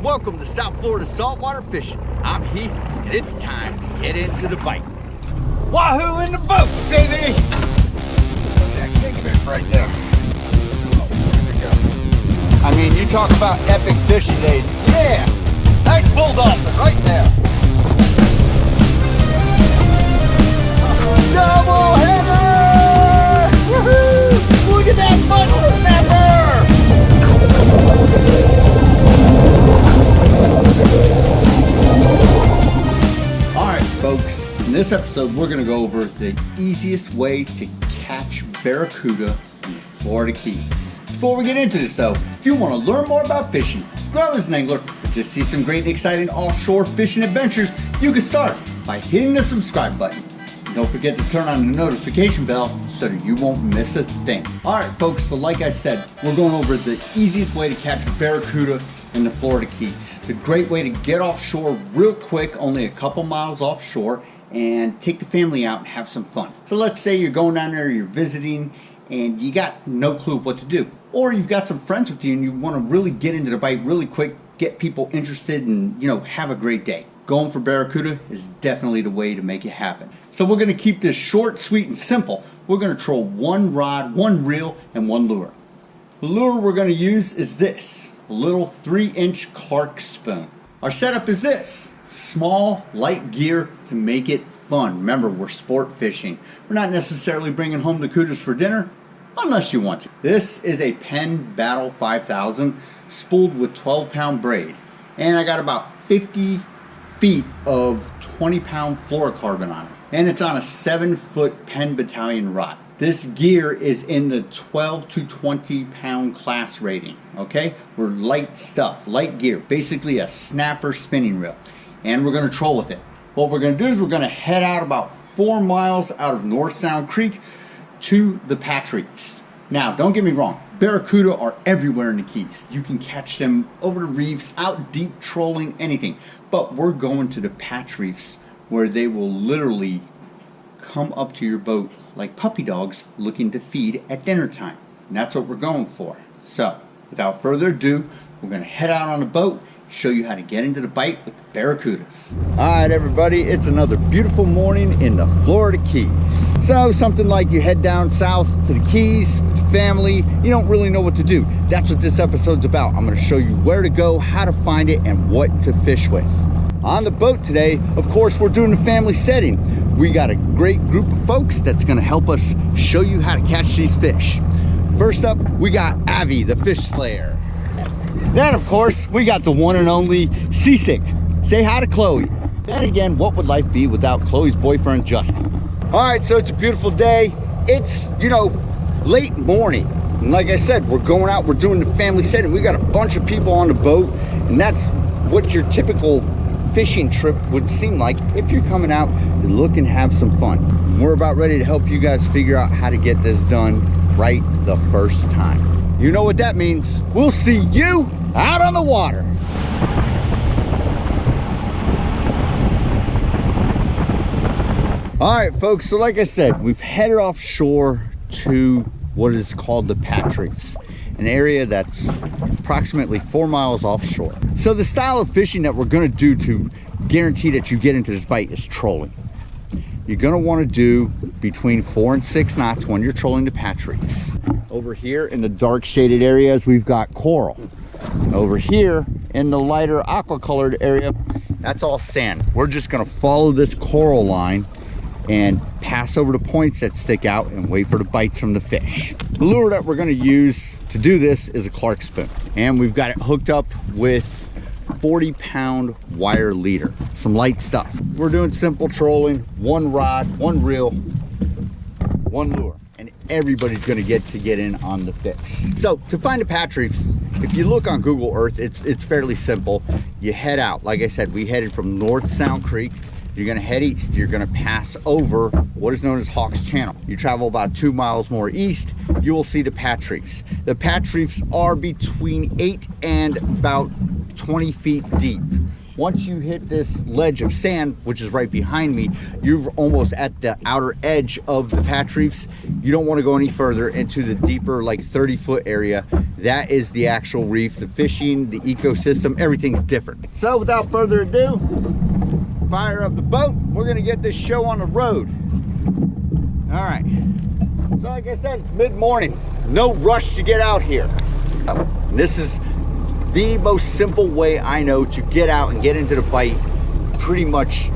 Welcome to South Florida saltwater fishing. I'm Heath, and it's time to get into the bite. Wahoo in the boat, baby! That kingfish right there. Oh, there we go. I mean, you talk about epic fishing days. Yeah! Nice bull dolphin right there. Double header! Woohoo! Look at that mud snapper! Alright folks, in this episode we're going to go over the easiest way to catch barracuda in the Florida Keys. Before we get into this though, if you want to learn more about fishing, grow as an angler, or just see some great and exciting offshore fishing adventures, you can start by hitting the subscribe button. And don't forget to turn on the notification bell so that you won't miss a thing. Alright folks, so like I said, we're going over the easiest way to catch barracuda in the Florida Keys. It's a great way to get offshore real quick, only a couple miles offshore, and take the family out and have some fun. So let's say you're going down there, you're visiting, and you got no clue of what to do. Or you've got some friends with you and you want to really get into the bite really quick, get people interested, and have a great day. Going for barracuda is definitely the way to make it happen. So we're going to keep this short, sweet, and simple. We're going to troll one rod, one reel, and one lure. The lure we're going to use is this, a little 3-inch Clark spoon. Our setup is this, small, light gear to make it fun. Remember, we're sport fishing. We're not necessarily bringing home the cudas for dinner, unless you want to. This is a Penn Battle 5000 spooled with 12-pound braid. And I got about 50 feet of 20-pound fluorocarbon on it. And it's on a 7-foot Penn Battalion rod. This gear is in the 12 to 20 pound class rating, okay? We're light stuff, light gear, basically a snapper spinning reel. And we're gonna troll with it. What we're gonna do is we're gonna head out about 4 miles out of North Sound Creek to the patch reefs. Now, don't get me wrong, barracuda are everywhere in the Keys. You can catch them over the reefs, out deep trolling, anything. But we're going to the patch reefs where they will literally come up to your boat like puppy dogs looking to feed at dinner time. And that's what we're going for. So, without further ado, we're going to head out on the boat, show you how to get into the bite with the barracudas. Alright everybody, it's another beautiful morning in the Florida Keys. So, something like you head down south to the Keys with the family, you don't really know what to do. That's what this episode's about. I'm going to show you where to go, how to find it, and what to fish with. On the boat today, of course, we're doing a family setting. We got a great group of folks that's going to help us show you how to catch these fish. First up, we got Avi, the fish slayer. Then, of course, we got the one and only Seasick. Say hi to Chloe. Then again, what would life be without Chloe's boyfriend, Justin? All right, so it's a beautiful day. It's, late morning. And like I said, we're going out, we're doing the family setting. We got a bunch of people on the boat, and that's what your typical fishing trip would seem like if you're coming out to look and have some fun. We're about ready to help you guys figure out how to get this done right the first time. You know what that means. We'll see you out on the water. All right, folks, so like I said, we've headed offshore to what is called the patch reefs, an area that's approximately 4 miles offshore. So the style of fishing that we're going to do to guarantee that you get into this bite is trolling. You're going to want to do between 4 and 6 knots when you're trolling the patch reefs. Over here in the dark shaded areas, we've got coral. Over here in the lighter aqua colored area, that's all sand. We're just going to follow this coral line and pass over the points that stick out and wait for the bites from the fish. The lure that we're going to use to do this is a Clark spoon, and we've got it hooked up with 40-pound wire leader, some light stuff. We're doing simple trolling, one rod, one reel, one lure, and everybody's going to get in on the fish. So to find the patch reefs, if you look on Google Earth, it's fairly simple. You head out. Like I said, we headed from North Sound Creek. You're going to head east. You're going to pass over what is known as Hawks Channel. You travel about 2 miles more east, you will see the patch reefs. The patch reefs are between 8 and about 20 feet deep. Once you hit this ledge of sand, which is right behind me, you're almost at the outer edge of the patch reefs, you don't want to go any further into the deeper, like 30-foot area. That is the actual reef. The fishing, the ecosystem, everything's different. So without further ado, fire up the boat. We're gonna get this show on the road. All right. So like I said, it's mid-morning. No rush to get out here. This is the most simple way I know to get out and get into the bite pretty much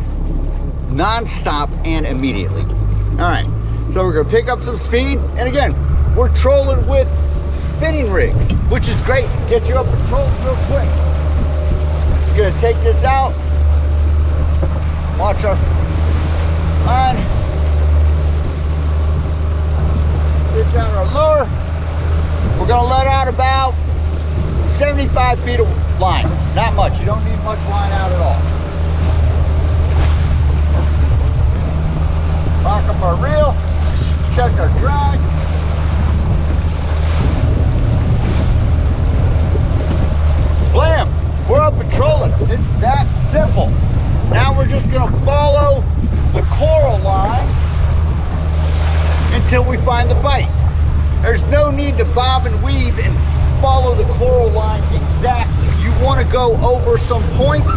non-stop and immediately. All right, so we're gonna pick up some speed. And again, we're trolling with spinning rigs, which is great. Get you up and trolls real quick. Just gonna take this out. Watch our line. Get down our lure. We're gonna let out about 75 feet of line. Not much, you don't need much line out at all. Lock up our reel, check our drag. Blam, we're up and trolling. It's that simple. Now we're just gonna follow the coral lines until we find the bite. There's no need to bob and weave and follow the coral line exactly. You want to go over some points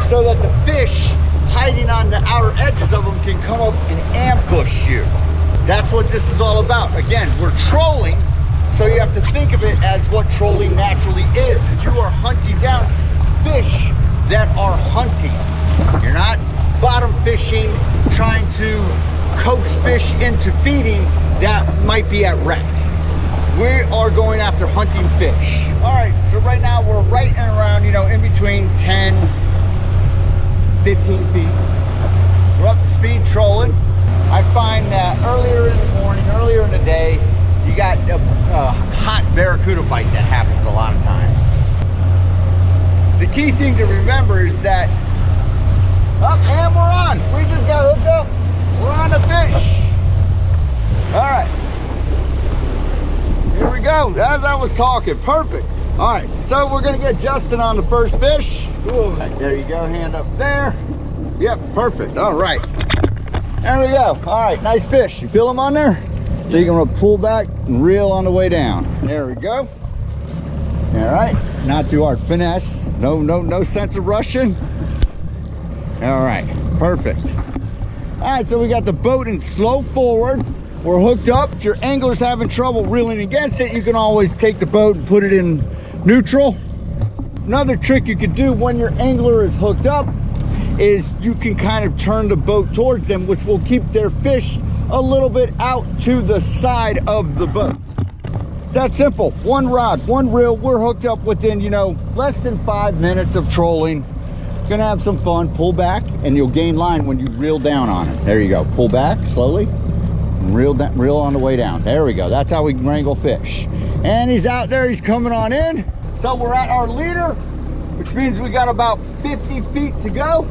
so that the fish hiding on the outer edges of them can come up and ambush you. That's what this is all about. Again, we're trolling, so you have to think of it as what trolling naturally is you are hunting down fish that are hunting. You're not bottom fishing, trying to coax fish into feeding that might be at rest. We are going after hunting fish. All right, so right now we're right and around, you know, in between 10, 15 feet. We're up to speed trolling. I find that earlier in the morning, earlier in the day, you got a hot barracuda bite that happens a lot of times. The key thing to remember is that, and we're on. We just got hooked up. We're on the fish. All right. Here we go. As I was talking, perfect. All right, so we're gonna get Justin on the first fish. Ooh, there you go, hand up there. Yep, perfect. All right. There we go. All right, nice fish. You feel him on there? So you're gonna pull back and reel on the way down. There we go. All right, not too hard. Finesse. No sense of rushing. All right, perfect. All right, so we got the boat in slow forward. We're hooked up. If your angler's having trouble reeling against it, you can always take the boat and put it in neutral. Another trick you could do when your angler is hooked up is you can kind of turn the boat towards them, which will keep their fish a little bit out to the side of the boat. It's that simple. One rod, one reel. We're hooked up within, you know, less than 5 minutes of trolling. Gonna have some fun. Pull back and you'll gain line when you reel down on it. There you go. Pull back slowly and reel on the way down. There we go. That's how we wrangle fish. And he's out there. He's coming on in. So we're at our leader, which means we got about 50 feet to go.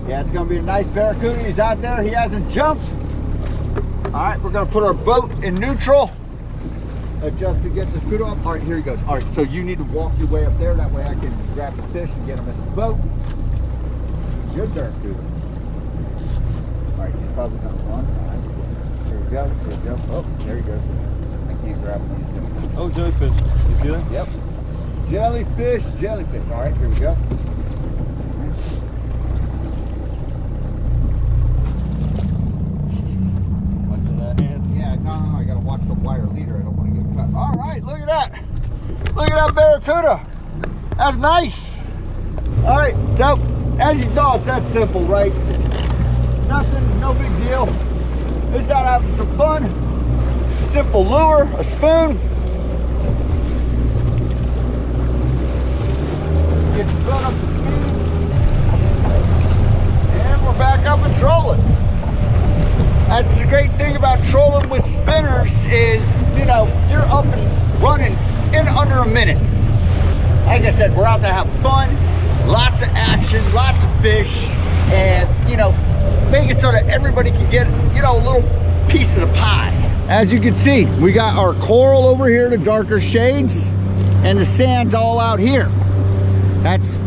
Yeah, it's gonna be a nice barracuda. He's out there. He hasn't jumped. All right, we're gonna put our boat in neutral. Adjust to get the scoot off. All right, here he goes. All right, so you need to walk your way up there. That way I can grab the fish and get him in the boat. Good barracuda. All right, he's probably gonna run. All right, here we go. Here we go. Oh, there he goes. I can't grab him. Oh, jellyfish. You see that? Yep. Jellyfish, jellyfish. All right, here we go. No, I gotta watch the wire leader. I don't want to get cut. All right, look at that. Look at that barracuda. That's nice. All right, so as you saw, it's that simple, right? Nothing, no big deal. Just out having some fun. Simple lure, a spoon. Get your boat up to speed. And we're back up and trolling. That's the great thing about trolling with spinners is, you know, you're up and running in under a minute. Like I said, we're out to have fun, lots of action, lots of fish, and, you know, make it so that everybody can get, you know, a little piece of the pie. As you can see, we got our coral over here, the darker shades, and the sand's all out here. That's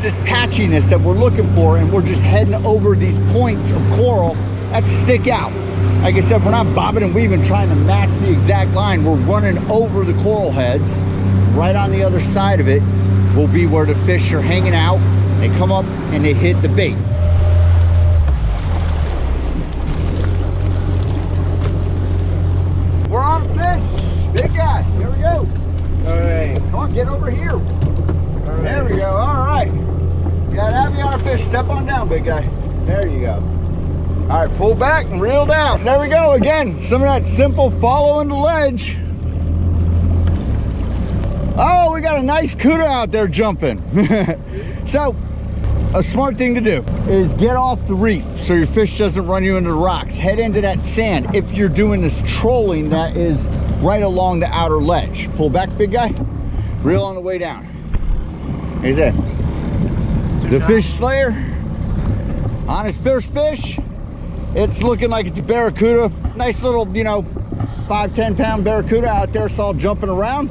this patchiness that we're looking for, and we're just heading over these points of coral that stick out. Like I said, we're not bobbing and weaving trying to match the exact line. We're running over the coral heads. Right on the other side of it will be where the fish are hanging out. They come up and they hit the bait. We're on fish. Big guy. Here we go. All right. Come on, get over here. There we go. All right. You got Abby on a fish. Step on down, big guy. There you go. All right, pull back and reel down. There we go. Again, some of that simple following the ledge. Oh, we got a nice cuda out there jumping. So, a smart thing to do is get off the reef so your fish doesn't run you into the rocks. Head into that sand if you're doing this trolling that is right along the outer ledge. Pull back, big guy. Reel on the way down. Here's that. The fish slayer on his first fish. It's looking like it's a barracuda. Nice little, you know, 5-10 pound barracuda out there, so all jumping around.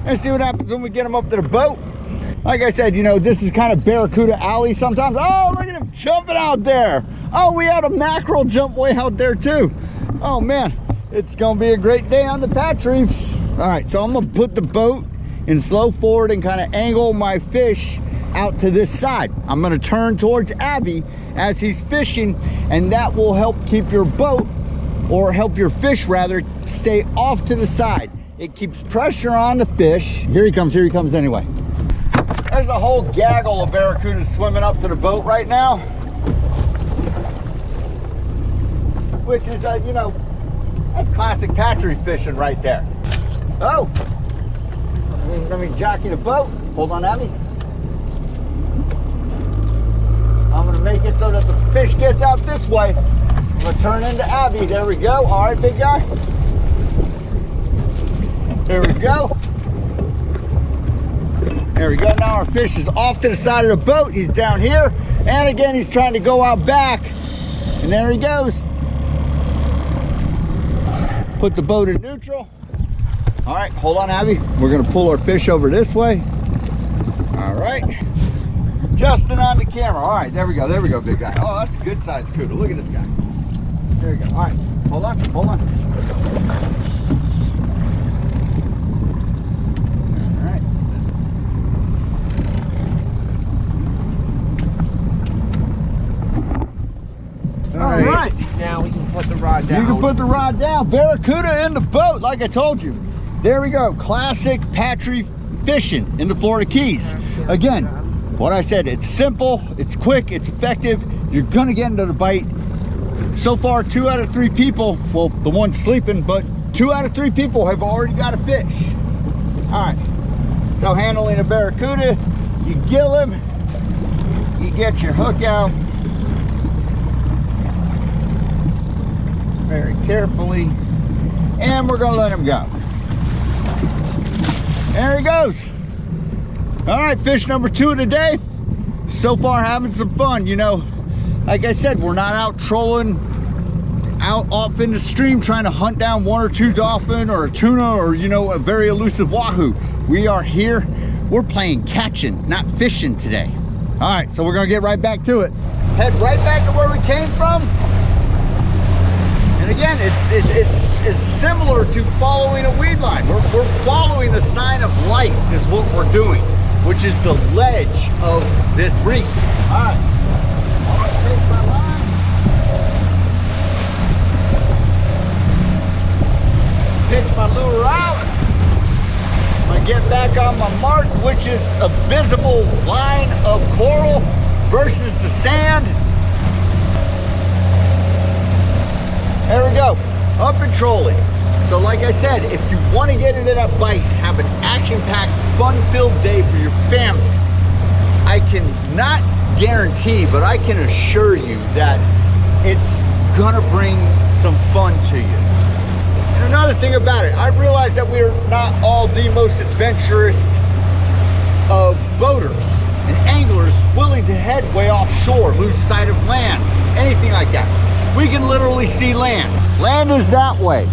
And see what happens when we get them up to the boat. Like I said, you know, this is kind of barracuda alley sometimes. Oh, look at him jumping out there. Oh, we had a mackerel jump way out there too. Oh man, it's gonna be a great day on the Patch Reefs. All right, so I'm gonna put the boat in slow forward and kind of angle my fish out to this side. I'm gonna turn towards Abby as he's fishing, and that will help keep your boat, or help your fish rather, stay off to the side. It keeps pressure on the fish. Here he comes anyway. There's a whole gaggle of barracudas swimming up to the boat right now. Which is, you know, that's classic Patch Reef fishing right there. Oh, let me jockey the boat. Hold on, Abby. I'm gonna make it so that the fish gets out this way. I'm gonna turn into Abby. There we go. All right, big guy. There we go. There we go. Now our fish is off to the side of the boat. He's down here. And again, he's trying to go out back. And there he goes. Put the boat in neutral. All right, hold on, Abby. We're gonna pull our fish over this way. All right. Justin on the camera. All right, there we go, big guy. Oh, that's a good sized cuda. Look at this guy. There we go. All right, hold on. All right. All right. Now we can put the rod down. You can put the rod down. Barracuda in the boat, like I told you. There we go. Classic Patch Reef fishing in the Florida Keys. Again, what I said, it's simple, it's quick, it's effective. You're gonna get into the bite. So far, 2 out of 3 people, well, the one's sleeping, but 2 out of 3 people have already got a fish. All right, so handling a barracuda, you gill him, you get your hook out very carefully, and we're gonna let him go. There he goes. All right, fish number 2 of the day. So far having some fun, you know. Like I said, we're not out trolling out off in the stream trying to hunt down 1 or 2 dolphin or a tuna or, you know, a very elusive wahoo. We are here, we're playing catching, not fishing today. All right, so we're gonna get right back to it. Head right back to where we came from. And again, it's similar to following a weed line. We're following the sign of life is what we're doing, which is the ledge of this reef. All right, I'm gonna take my line. Pitch my lure out. I'm gonna get back on my mark, which is a visible line of coral versus the sand. There we go, up and trolling. So like I said, if you want to get into that bite, have an action-packed, fun-filled day for your family, I can not guarantee, but I can assure you that it's gonna bring some fun to you. And another thing about it, I realize that we're not all the most adventurous of boaters and anglers willing to head way offshore, lose sight of land, anything like that. We can literally see land. Land is that way,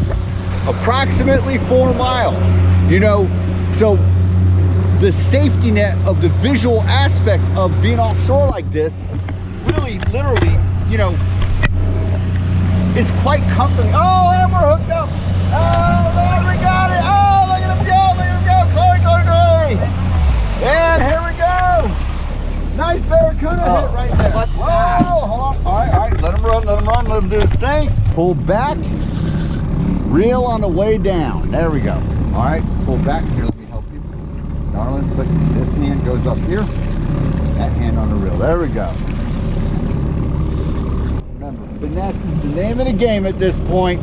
approximately 4 miles, you know, so the safety net of the visual aspect of being offshore like this really literally, you know, is quite comforting. Oh, and we're hooked up. Oh, man, we got it. Oh, look at him go. Look at him go. Glory, glory, glory. And here we go. Nice barracuda hit right there. What's Whoa, that? hold on. All right. Let him run, let him do his thing. Pull back, reel on the way down. There we go. All right, pull back. Here, let me help you. Darling, put this hand goes up here. That hand on the reel. There we go. Remember, finesse is the name of the game at this point.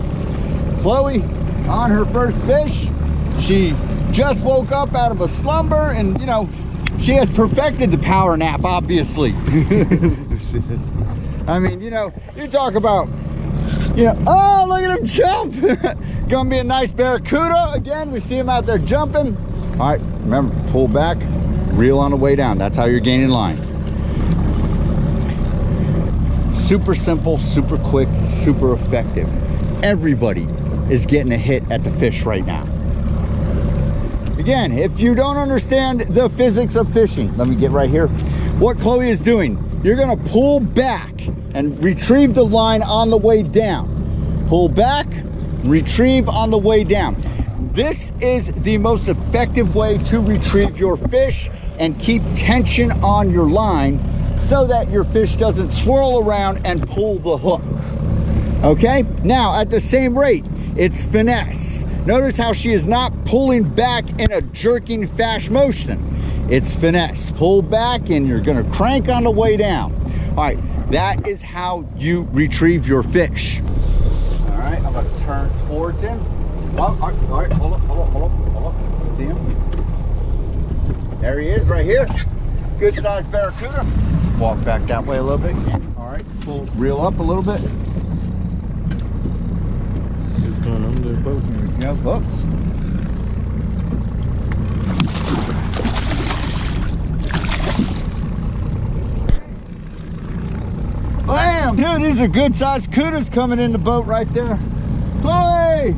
Chloe, on her first fish, she just woke up out of a slumber, and you know, she has perfected the power nap, obviously. I mean, you know, you talk about, you know, oh, look at him jump. Gonna be a nice barracuda. Again, we see him out there jumping. All right, remember, pull back, reel on the way down. That's how you're gaining line. Super simple, super quick, super effective. Everybody is getting a hit at the fish right now. Again, if you don't understand the physics of fishing, let me get right here. What Chloe is doing, you're gonna pull back and retrieve the line on the way down. Pull back, retrieve on the way down. This is the most effective way to retrieve your fish and keep tension on your line so that your fish doesn't swirl around and pull the hook. Okay, now at the same rate, it's finesse. Notice how she is not pulling back in a jerking fast motion. It's finesse. Pull back and you're gonna crank on the way down. All right, that is how you retrieve your fish. All right, I'm gonna turn towards him. Oh, all right, hold up. You see him? There he is right here. Good sized barracuda. Walk back that way a little bit. All right, pull, reel up a little bit. What's going on there, boat? Here we go. Oh. Bam! Dude, these are good sized cudas coming in the boat right there. Chloe!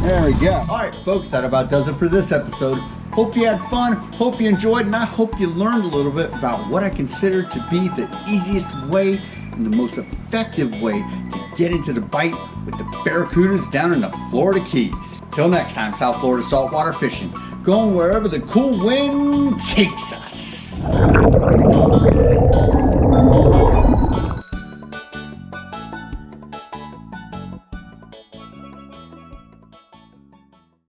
There we go. All right, folks, that about does it for this episode. Hope you had fun, hope you enjoyed, and I hope you learned a little bit about what I consider to be the easiest way and the most effective way to get into the bite with the barracudas down in the Florida Keys. Till next time, South Florida saltwater fishing, going wherever the cool wind takes us.